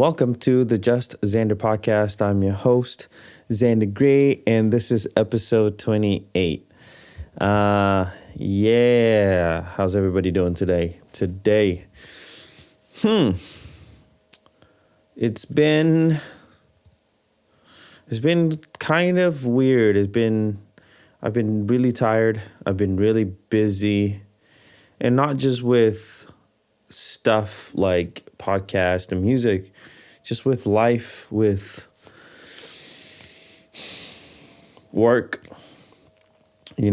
welcome to the Just Zander podcast. I'm your host, Zander Gray, and this is episode 28. How's everybody doing today? It's been kind of weird. I've been really tired. I've been really busy, and not just with stuff like podcast and music, just with life, with work. I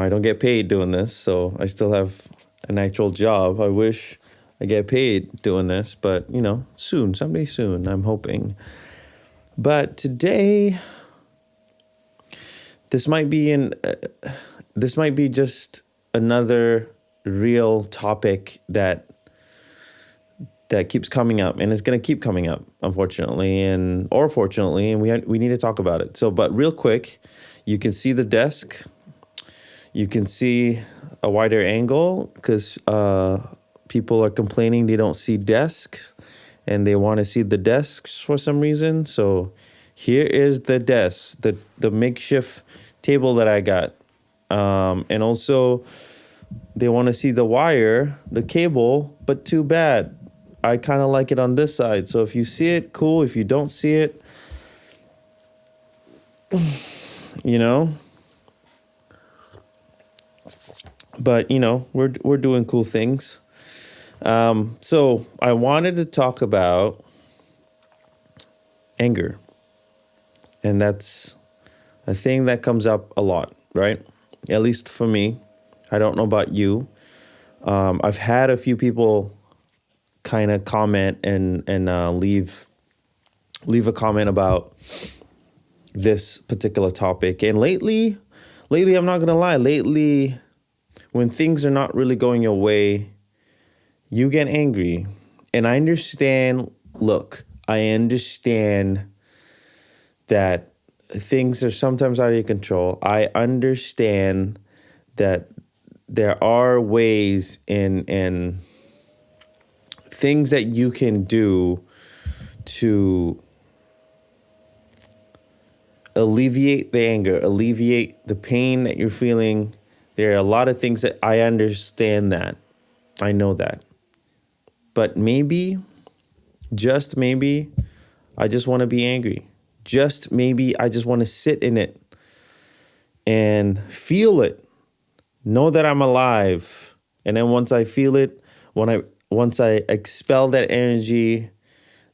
don't get paid doing this, so I still have an actual job. I wish I get paid doing this, but someday soon, I'm hoping. But today, this might be just another real topic that keeps coming up, and it's going to keep coming up, unfortunately, or fortunately, and we need to talk about it. So, but real quick, you can see the desk. You can see a wider angle because people are complaining they don't see desk, and they want to see the desks for some reason. So here is the desk, the makeshift table that I got, and also they want to see the wire, the cable, but too bad. I kind of like it on this side. So if you see it, cool. If you don't see it, but we're doing cool things. So I wanted to talk about anger, and that's a thing that comes up a lot, right? At least for me. I don't know about you. I've had a few people kind of comment and leave a comment about this particular topic. And lately, I'm not gonna lie, when things are not really going your way, you get angry. And I understand that things are sometimes out of your control. I understand that there are ways and things that you can do to alleviate the anger, alleviate the pain that you're feeling. There are a lot of things that I understand that. I know that. But maybe, just maybe, I just want to be angry. Just maybe I just want to sit in it and feel it. Know that I'm alive. And then once I feel it, once I expel that energy,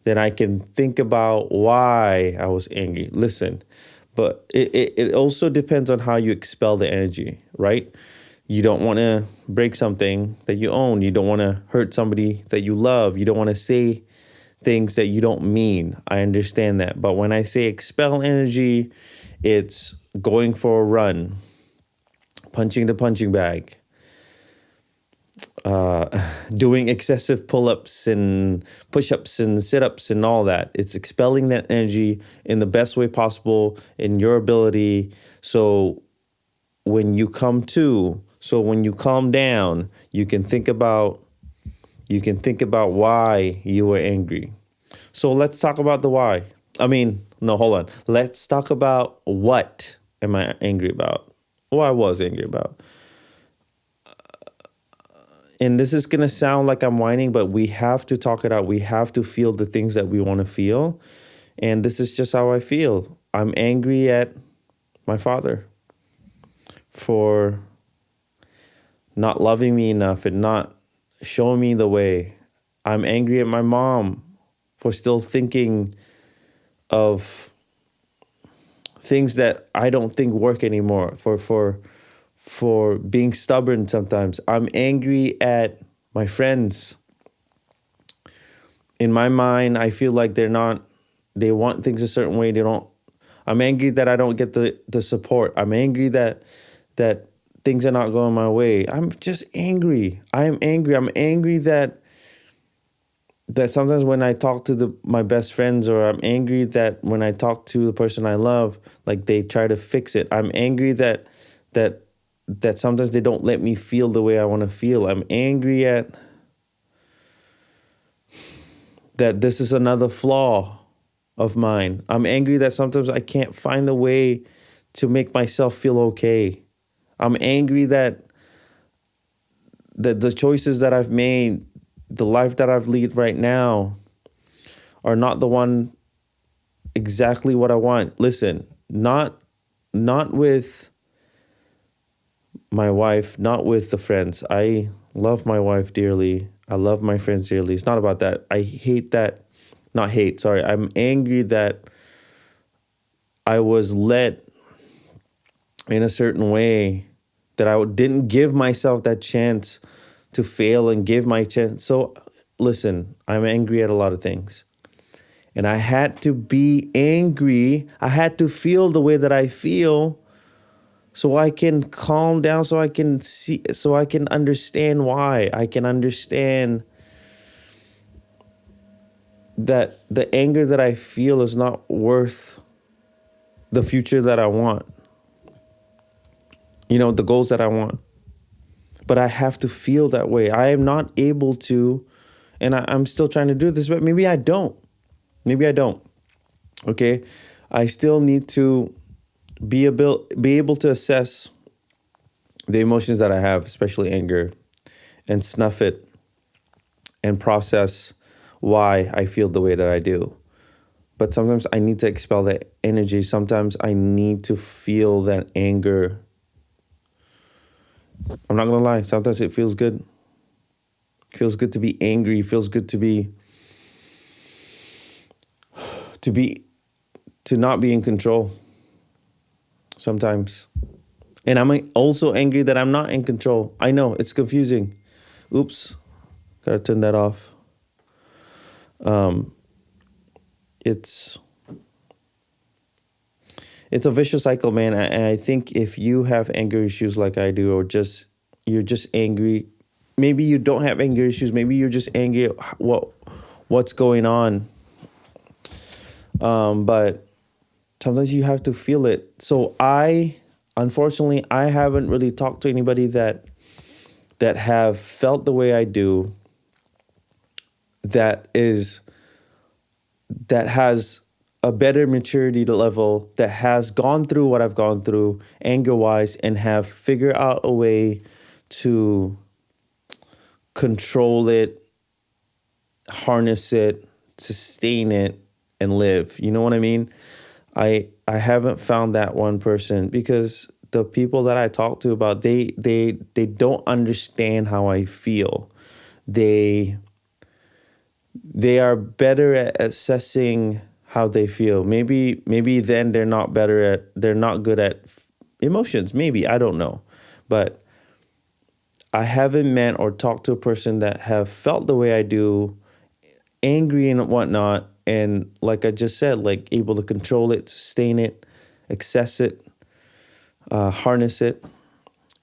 then I can think about why I was angry. Listen, but it also depends on how you expel the energy, right? You don't want to break something that you own. You don't want to hurt somebody that you love. You don't want to say things that you don't mean. I understand that. But when I say expel energy, it's going for a run, punching the punching bag, doing excessive pull-ups and push-ups and sit-ups and all that. It's expelling that energy in the best way possible in your ability. So when you calm down, you can think about why you were angry. So let's talk about the why. No, hold on. Let's talk about what am I angry about? What I was angry about. And this is going to sound like I'm whining, but we have to talk it out. We have to feel the things that we want to feel. And this is just how I feel. I'm angry at my father for not loving me enough and not showing me the way. I'm angry at my mom for still thinking of things that I don't think work anymore, for being stubborn sometimes. I'm angry at my friends. In my mind, I feel like they want things a certain way. I'm angry that I don't get the support. I'm angry that things are not going my way. I'm just angry. I am angry. I'm angry that sometimes when I talk to my best friends, or I'm angry that when I talk to the person I love, like they try to fix it. I'm angry that sometimes they don't let me feel the way I want to feel. I'm angry at that this is another flaw of mine. I'm angry that sometimes I can't find a way to make myself feel okay. I'm angry that the choices that I've made, the life that I've lead right now, are not the one exactly what I want. Listen, not with my wife, not with the friends. I love my wife dearly. I love my friends dearly. It's not about that. I hate that. Not hate, sorry. I'm angry that I was led in a certain way, that I didn't give myself that chance to fail and give my chance. So listen, I'm angry at a lot of things. And I had to be angry. I had to feel the way that I feel so I can calm down, so I can see, so I can understand why. I can understand that the anger that I feel is not worth the future that I want, the goals that I want. But I have to feel that way. I am not able to, and I'm still trying to do this, but maybe I don't. Maybe I don't. Okay. I still need to be able to assess the emotions that I have, especially anger, and snuff it and process why I feel the way that I do. But sometimes I need to expel that energy. Sometimes I need to feel that anger. I'm not gonna lie. Sometimes it feels good. It feels good to be angry. It feels good to be to not be in control. Sometimes, and I'm also angry that I'm not in control. I know it's confusing. Oops, gotta turn that off. It's it's a vicious cycle, man. And I think if you have anger issues like I do, or you're just angry, maybe you don't have anger issues. Maybe you're just angry at what's going on. But sometimes you have to feel it. So unfortunately, I haven't really talked to anybody that have felt the way I do. That has a better maturity level, that has gone through what I've gone through anger wise, and have figured out a way to control it, harness it, sustain it, and live. You know what I mean? I haven't found that one person, because the people that I talk to about, they don't understand how I feel. They are better at assessing how they feel. Maybe then they're not good at emotions. Maybe, I don't know. But I haven't met or talked to a person that have felt the way I do, angry and whatnot, and like I just said, like able to control it, sustain it, access it, harness it,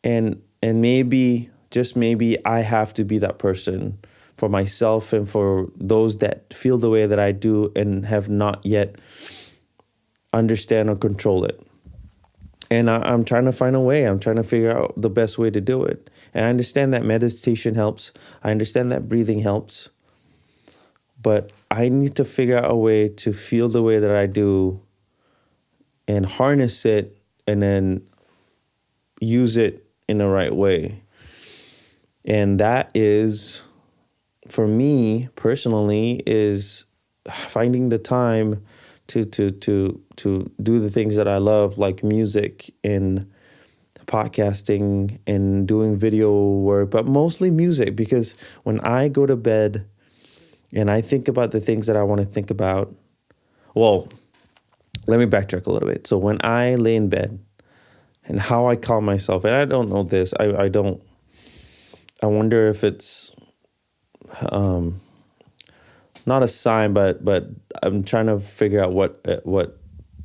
and maybe, just maybe, I have to be that person for myself and for those that feel the way that I do and have not yet understand or control it. And I'm trying to find a way. I'm trying to figure out the best way to do it. And I understand that meditation helps. I understand that breathing helps. But I need to figure out a way to feel the way that I do and harness it, and then use it in the right way. And that is, for me personally, is finding the time to do the things that I love, like music and podcasting and doing video work, but mostly music, because when I go to bed and I think about the things that I want to think about, well, let me backtrack a little bit. So when I lay in bed, and how I calm myself, and I don't know this, I wonder if it's not a sign, but I'm trying to figure out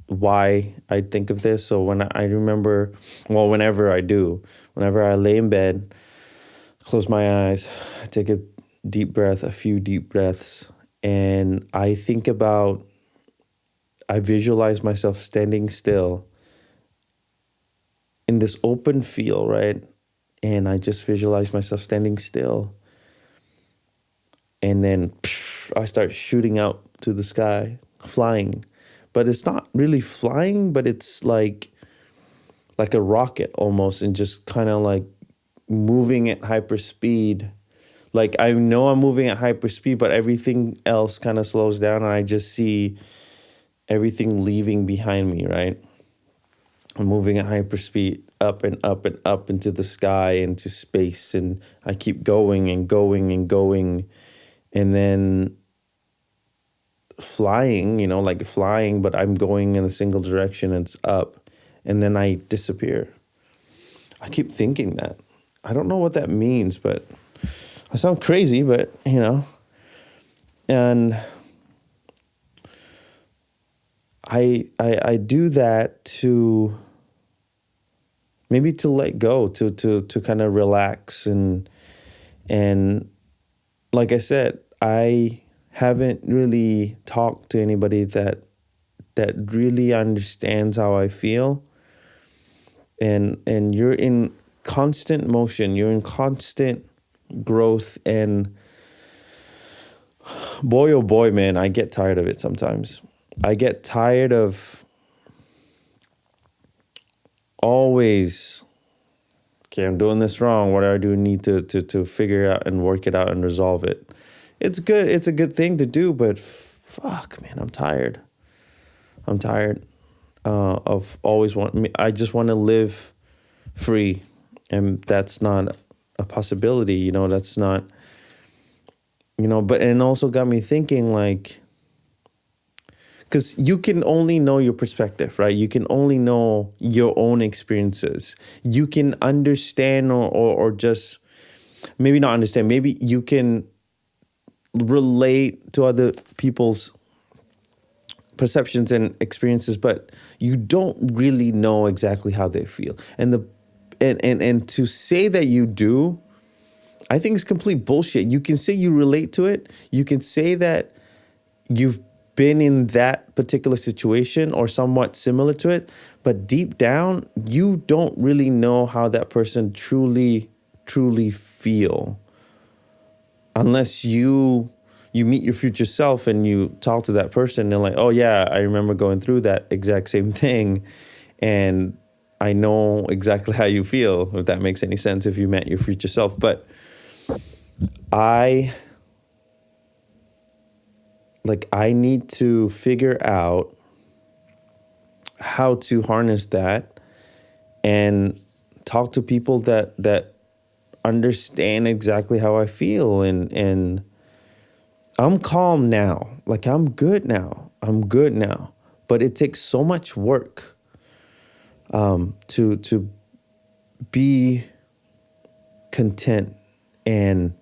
why I think of this. So when I remember, well, whenever I lay in bed, close my eyes, take a few deep breaths, and I visualize myself standing still in this open field, right? And I just visualize myself standing still. and then I start shooting out to the sky, flying. But it's not really flying, but it's like a rocket almost, and just kind of like moving at hyperspeed. Like I know I'm moving at hyperspeed, but everything else kind of slows down, and I just see everything leaving behind me, right? I'm moving at hyperspeed up and up and up into the sky, into space, and I keep going and going and going, and then flying, like flying, but I'm going in a single direction, and it's up, and then I disappear. I keep thinking that. I don't know what that means, but I sound crazy, but and I do that to maybe to let go, to kind of relax, and like I said, I haven't really talked to anybody that really understands how I feel. And you're in constant motion, you're in constant growth, and boy oh boy, man, I get tired of it sometimes. I get tired of always, okay, I'm doing this wrong. What do I do? Need to figure out and work it out and resolve it. It's good. It's a good thing to do, but fuck, man, I'm tired. I'm tired of always I just want to live free, and that's not a possibility. That's not. But and also got me thinking, like, because you can only know your perspective, right? You can only know your own experiences. You can understand or just maybe not understand. Maybe you can relate to other people's perceptions and experiences, but you don't really know exactly how they feel. And to say that you do, I think it's complete bullshit. You can say you relate to it. You can say that you've been in that particular situation or somewhat similar to it, but deep down, you don't really know how that person truly feel unless you meet your future self and you talk to that person and they're like, oh yeah, I remember going through that exact same thing, and I know exactly how you feel, if that makes any sense, if you met your future self. But I need to figure out how to harness that and talk to people that understand exactly how I feel, and I'm calm now. Like I'm good now. But it takes so much work to be content, and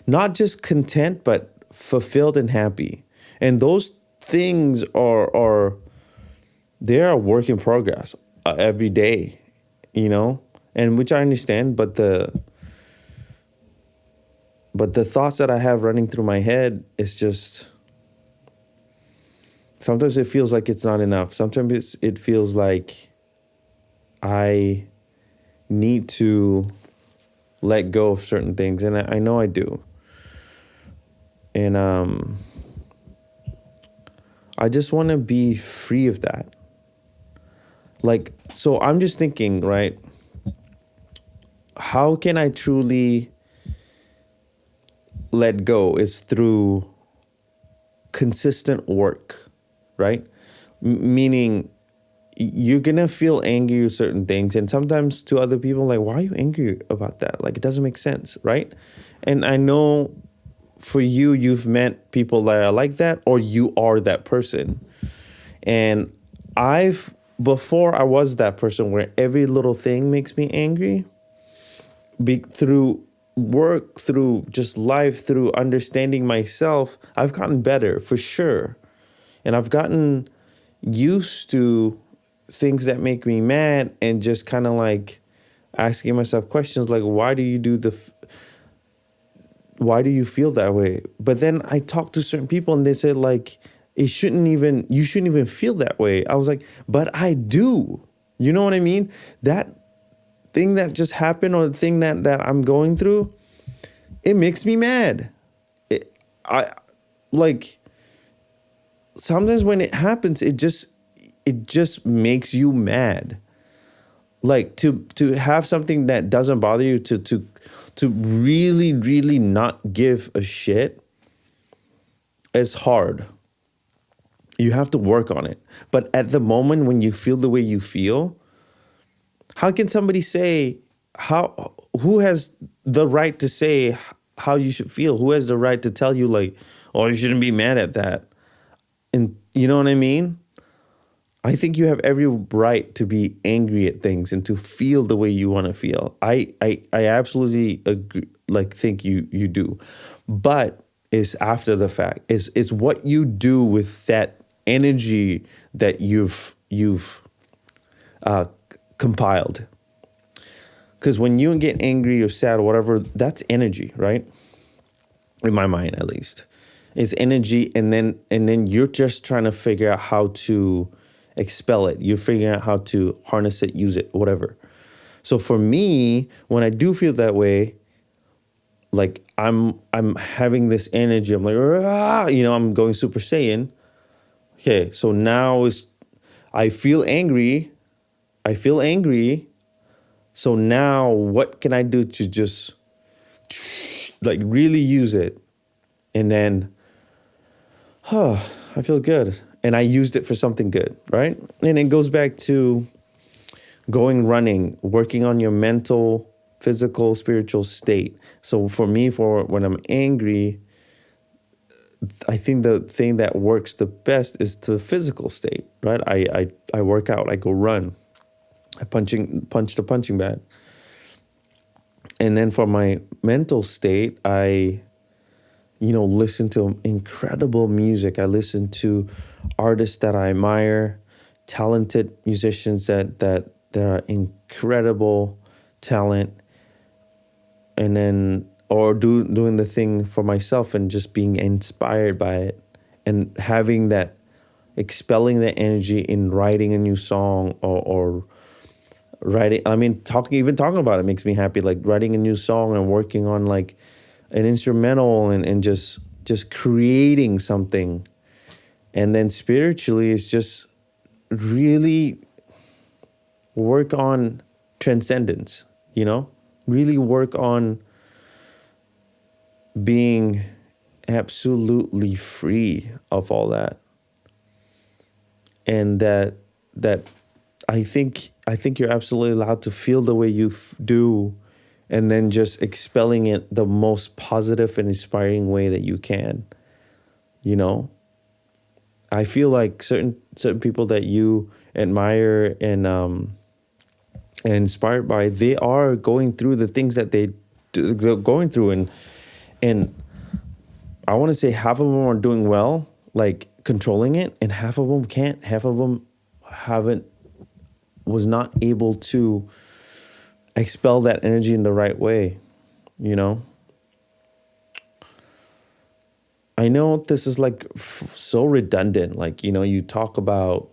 not just content, but fulfilled and happy. And those things are they're a work in progress every day, and which I understand, but the thoughts that I have running through my head is just, sometimes it feels like it's not enough. Sometimes it feels like I need to let go of certain things, and I know I do. And I just want to be free of that. Like, so I'm just thinking, right? How can I truly let go? Is through consistent work, right? Meaning you're gonna feel angry with certain things, and sometimes to other people, like, why are you angry about that? Like, it doesn't make sense, right? And I know for you, you've met people that are like that, or you are that person. And before I was that person where every little thing makes me angry. Through work, through just life, through understanding myself, I've gotten better for sure. And I've gotten used to things that make me mad, and just kind of like asking myself questions like, why do you feel that way? But then I talk to certain people and they say, like, you shouldn't even feel that way. I was like, but I do. You know what I mean? That thing that just happened, or the thing that I'm going through, it makes me mad. I like sometimes when it happens, it just makes you mad. Like to have something that doesn't bother you to really really not give a shit is hard. You have to work on it. But at the moment when you feel the way you feel, how can somebody say how who has the right to say how you should feel? Who has the right to tell you like, "Oh, you shouldn't be mad at that." And you know what I mean? I think you have every right to be angry at things and to feel the way you want to feel. I absolutely agree, like think you do, but it's after the fact. It's what you do with that energy that you've uh, compiled. Because when you get angry or sad or whatever, that's energy, right? In my mind, at least, it's energy, and then you're just trying to figure out how to expel it. You're figuring out how to harness it, use it, whatever. So for me, when I do feel that way, like I'm having this energy. I'm like, I'm going Super Saiyan. Okay, so now is I feel angry. I feel angry. So now what can I do to just like really use it? And then, I feel good. And I used it for something good, right? And it goes back to going running, working on your mental, physical, spiritual state. So for me, for when I'm angry, I think the thing that works the best is the physical state, right? I work out, I go run, I punch the punching bag. And then for my mental state, I listen to incredible music. I listen to artists that I admire, talented musicians that are incredible talent, and then or doing the thing for myself and just being inspired by it and having that expelling the energy in writing a new song or writing. I mean, talking about it makes me happy. Like writing a new song and working on like an instrumental and just creating something. And then spiritually it's just really work on transcendence, really work on being absolutely free of all that. And that I think you're absolutely allowed to feel the way you do, and then just expelling it the most positive and inspiring way that you can. You know, I feel like certain people that you admire and inspired by, they are going through the things that they're going through, and I want to say half of them are doing well, like controlling it, and half of them can't. Half of them haven't was not able to expel that energy in the right way. You know, I know this is like so redundant. Like, you talk about,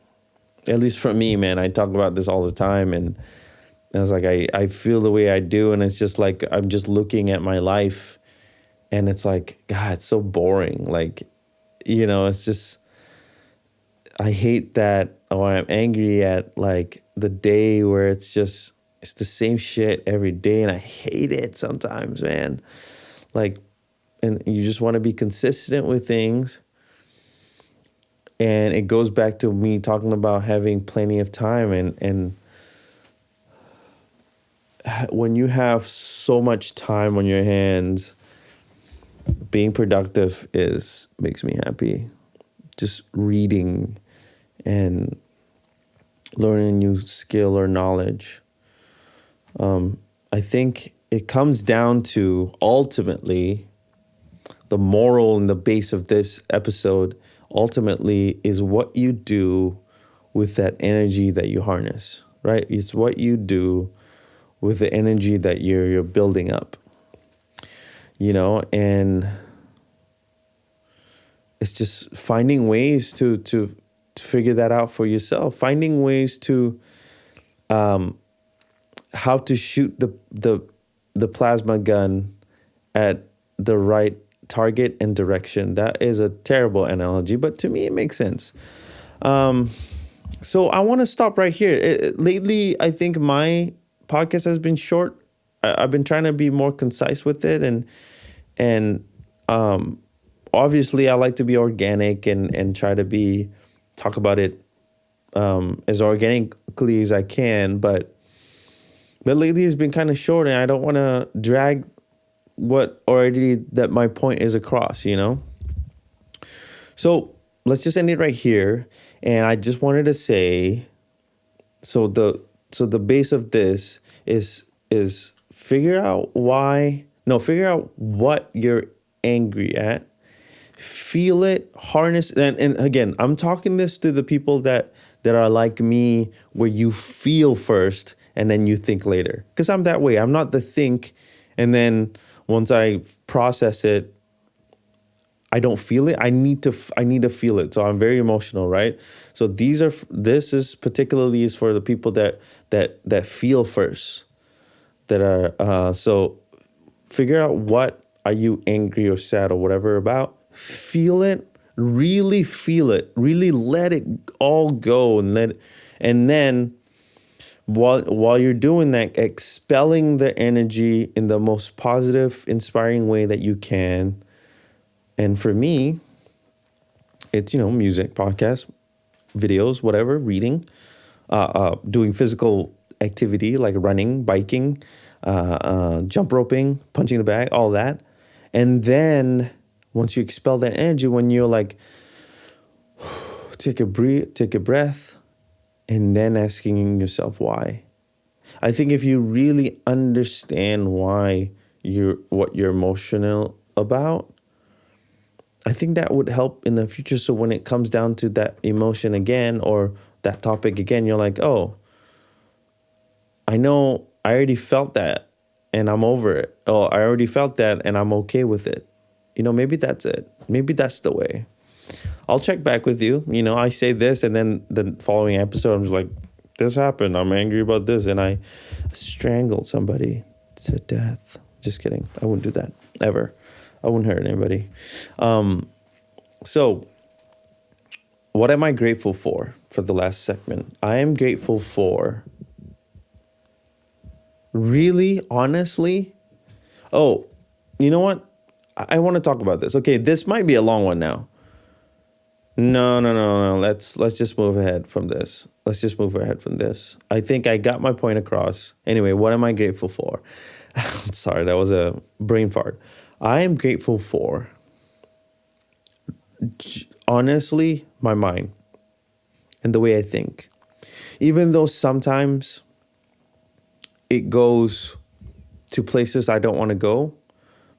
at least for me, man, I talk about this all the time. And I was like, I feel the way I do. And it's just like, I'm just looking at my life and it's like, God, it's so boring. Like, it's just, I hate that, or I'm angry at like the day where it's the same shit every day. And I hate it sometimes, man. Like, and you just want to be consistent with things. And it goes back to me talking about having plenty of time. And when you have so much time on your hands, being productive makes me happy. Just reading and learning a new skill or knowledge. I think it comes down to, ultimately, the moral and the base of this episode ultimately is what you do with that energy that you harness, right? It's what you do with the energy that you're building up, and it's just finding ways to figure that out for yourself, finding ways to how to shoot the plasma gun at the right target and direction. That is a terrible analogy, but to me it makes sense. Um, so I want to stop right here. Lately, I think my podcast has been short. I've been trying to be more concise with it, and um, obviously I like to be organic and try to be talk about it as organically as I can. But lately it's been kind of short, and I don't want to drag what already that my point is across. So let's just end it right here. And I just wanted to say, so the base of this is figure out what you're angry at, feel it, harness, and again, I'm talking this to the people that are like me, where you feel first and then you think later. Because I'm that way. I'm not the think, and then once I process it, I don't feel it. I need to feel it. So I'm very emotional, right? So this is particularly is for the people that feel first, that are so figure out what are you angry or sad or whatever about. Feel it, really let it all go, and then while you're doing that, expelling the energy in the most positive, inspiring way that you can. And for me, it's, music, podcast, videos, whatever, reading, doing physical activity like running, biking, jump roping, punching the bag, all that. And then once you expel that energy, when you're like, take a breath, and then asking yourself why. I think if you really understand what you're emotional about, I think that would help in the future. So when it comes down to that emotion again, or that topic again, you're like, oh, I know I already felt that and I'm over it. Oh, I already felt that and I'm okay with it. Maybe that's it. Maybe that's the way. I'll check back with you. I say this, and then the following episode, I'm just like, this happened. I'm angry about this. And I strangled somebody to death. Just kidding. I wouldn't do that ever. I wouldn't hurt anybody. So what am I grateful for the last segment? I am grateful for, really, honestly. Oh, you know what? I want to talk about this. Okay, this might be a long one now. No. Let's just move ahead from this. I think I got my point across. Anyway, what am I grateful for? Sorry, that was a brain fart. I am grateful for, honestly, my mind and the way I think. Even though sometimes it goes to places I don't want to go,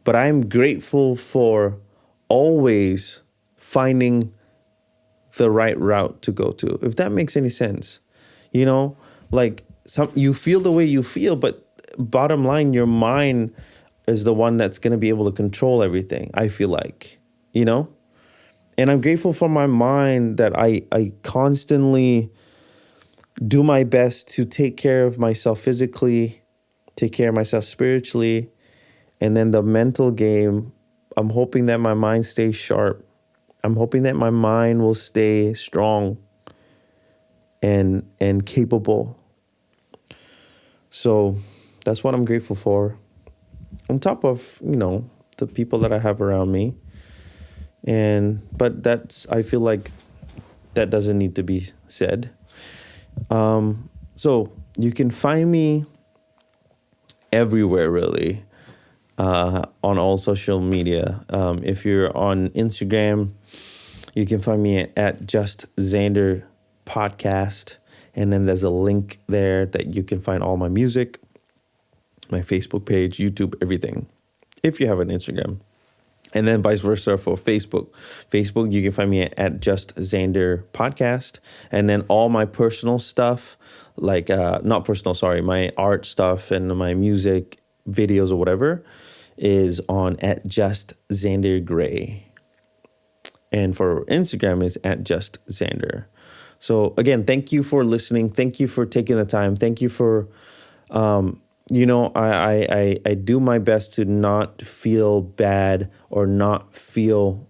but I am grateful for always finding the right route to go to, if that makes any sense. Like you feel the way you feel, but bottom line, your mind is the one that's going to be able to control everything, I feel like, and I'm grateful for my mind, that I constantly do my best to take care of myself physically, take care of myself spiritually, and then the mental game, I'm hoping that my mind stays sharp. I'm hoping that my mind will stay strong and capable. So that's what I'm grateful for. On top of, the people that I have around me. But I feel like that doesn't need to be said. So you can find me everywhere, really, on all social media. If you're on Instagram, you can find me at Just Zander Podcast. And then there's a link there that you can find all my music, my Facebook page, YouTube, everything, if you have an Instagram. And then vice versa for Facebook. Facebook, you can find me at Just Zander Podcast. And then all my personal stuff, like, not personal, sorry, my art stuff and my music videos or whatever, is on at Just Zander Gray. And for Instagram is at Just Zander. So again, thank you for listening. Thank you for taking the time. Thank you for I do my best to not feel bad or not feel,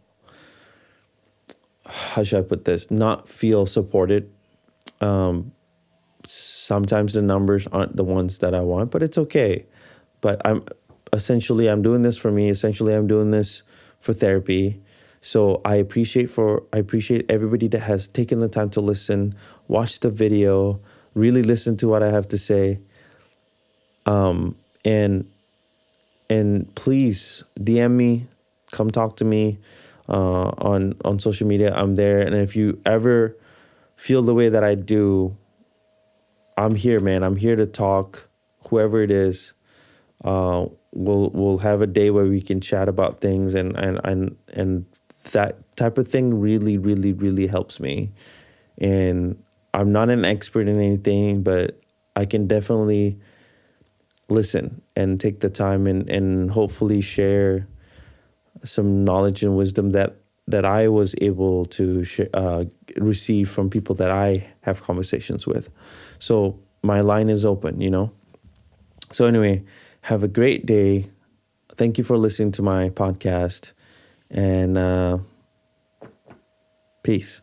how should I put this, not feel supported. Sometimes the numbers aren't the ones that I want, but it's okay. But I'm doing this for me. Essentially, I'm doing this for therapy. So I appreciate everybody that has taken the time to listen, watch the video, really listen to what I have to say. And please DM me, come talk to me on social media. I'm there, and if you ever feel the way that I do, I'm here, man. I'm here to talk. Whoever it is, we'll have a day where we can chat about things, and that type of thing really, really, really helps me. And I'm not an expert in anything, but I can definitely listen and take the time and hopefully share some knowledge and wisdom that I was able to receive from people that I have conversations with. So my line is open. So anyway, have a great day. Thank you for listening to my podcast, and peace.